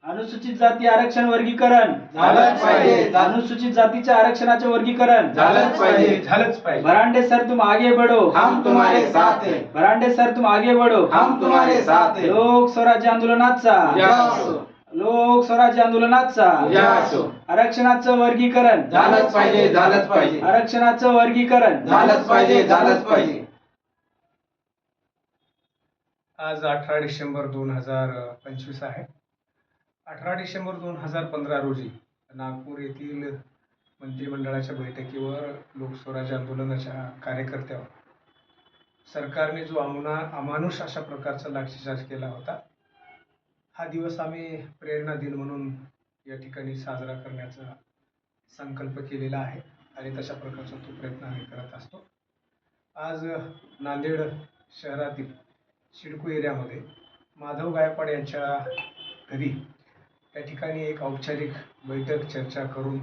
अनुसूचित जाती आरक्षण वर्गीकरण झालंच पाहिजे. अनुसूचित जातीच्या आरक्षणाचे वर्गीकरण झालंच पाहिजे. भरांडे सर तुम आगे बढ़ो, हम तुम्हारे साथ हैं. भरांडे सर तुम आगे बढ़ो. हम तुम्हारे साथ हैं. लोक स्वराज्य आंदोलनाचा उद्या असो. लोक स्वराज्य आंदोलनाचा उद्या असो. आरक्षणाचं वर्गीकरण झालंच पाहिजे. आरक्षणाचं वर्गीकरण झालंच पाहिजे. आज 18 डिसेंबर 2025 आहे. 18 डिसेंबर 2015 रोजी नागपूर येथील मंत्रिमंडळाच्या बैठकीवर लोकस्वराज्य आंदोलनाच्या कार्यकर्त्यावर सरकारने जो अमानुष अशा प्रकारचा लाठीचार्ज केला होता, हा दिवस आम्ही प्रेरणा दिन म्हणून या ठिकाणी साजरा करण्याचा संकल्प केलेला आहे आणि तशा प्रकारचा तो प्रयत्न आम्ही करत असतो. आज नांदेड शहरातील सिडको एरियामध्ये माधव गायकवाड यांच्या घरी या ठिकाणी एक औपचारिक बैठक चर्चा करून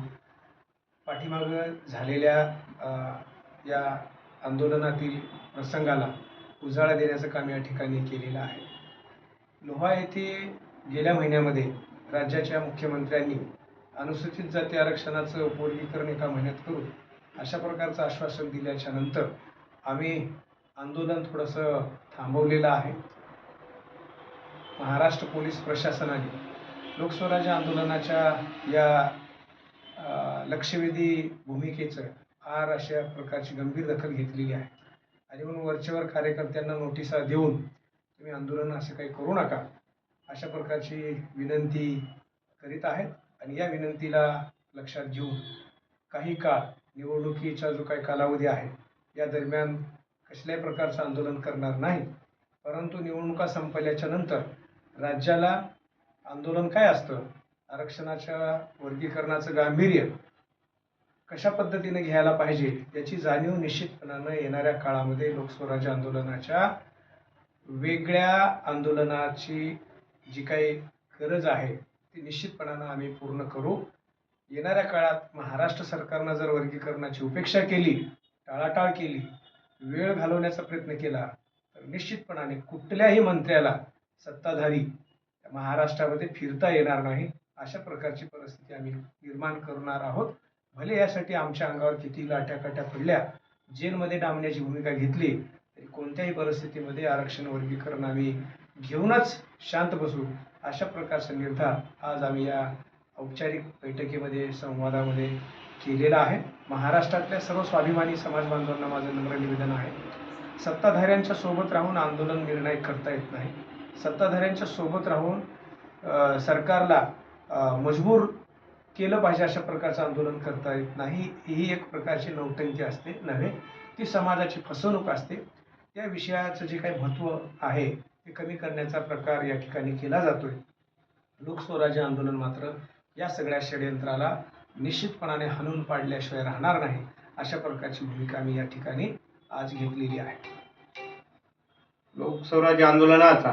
पाठीमागं झालेल्या या आंदोलनातील प्रसंगाला उजाळा देण्याचं काम या ठिकाणी केलेलं आहे. लोहा येथे गेल्या महिन्यामध्ये राज्याच्या मुख्यमंत्र्यांनी अनुसूचित जाती आरक्षणाचं वर्गीकरण एका महिन्यात करू अशा प्रकारचं आश्वासन दिल्याच्या नंतर आम्ही आंदोलन थोडंसं थांबवलेलं आहे. महाराष्ट्र पोलीस प्रशासनाने लोकस्वराज्य आंदोलनाच्या या लक्षवेधी भूमिकेचं फार अशा प्रकारची गंभीर दखल घेतलेली आहे आणि म्हणून वरचेवर कार्यकर्त्यांना नोटिसा देऊन तुम्ही आंदोलन असं काही करू नका अशा प्रकारची विनंती करीत आहेत आणि या विनंतीला लक्षात घेऊन काही काळ निवडणुकीचा जो काही कालावधी आहे या दरम्यान कसल्याही प्रकारचं आंदोलन करणार नाही. परंतु निवडणुका संपल्याच्या नंतर राज्याला आंदोलन काय असतं, आरक्षणाच्या वर्गीकरणाचं गांभीर्य कशा पद्धतीने घ्यायला पाहिजे याची जाणीव निश्चितपणानं येणाऱ्या काळामध्ये लोकस्वराज्य आंदोलनाच्या वेगळ्या आंदोलनाची जी काही गरज आहे ती निश्चितपणानं आम्ही पूर्ण करू. येणाऱ्या काळात महाराष्ट्र सरकारनं जर वर्गीकरणाची उपेक्षा केली, टाळाटाळ केली, वेळ घालवण्याचा प्रयत्न केला तर निश्चितपणाने कुठल्याही मंत्र्याला सत्ताधारी महाराष्ट्रामध्ये फिरता येणार नाही अशा प्रकारची परिस्थिती आम्ही निर्माण करणार आहोत. भले यासाठी आमच्या अंगावर किती लाट्याकाट्या पडल्या, जेलमध्ये डांबण्याची भूमिका घेतली तरी कोणत्याही परिस्थितीमध्ये आरक्षण वर्गीकरण आम्ही घेऊनच शांत बसू अशा प्रकारचा निर्धार आज आम्ही या औपचारिक बैठकीमध्ये संवादामध्ये केलेला आहे. महाराष्ट्रातल्या सर्व स्वाभिमानी समाज बांधवांना माझं नम्र निवेदन आहे, सत्ताधाऱ्यांच्या सोबत राहून आंदोलन निर्णायक करता येत नाही. सत्ताधाऱ्यांच्या सोबत राहून सरकारला मजबूर केलं पाहिजे अशा प्रकारचं आंदोलन करता येत नाही. ही एक प्रकारची नौटंकी असते नव्हे, ती समाजाची फसवणूक असते. या विषयाचं जे काही महत्त्व आहे ते कमी करण्याचा प्रकार या ठिकाणी केला जातोय. लोकस्वराज्य आंदोलन मात्र या सगळ्या षडयंत्राला निश्चितपणाने हाणून पाडल्याशिवाय राहणार नाही अशा प्रकारची भूमिका मी या ठिकाणी आज घेतलेली आहे. लोकस्वराज्य आंदोलनाचा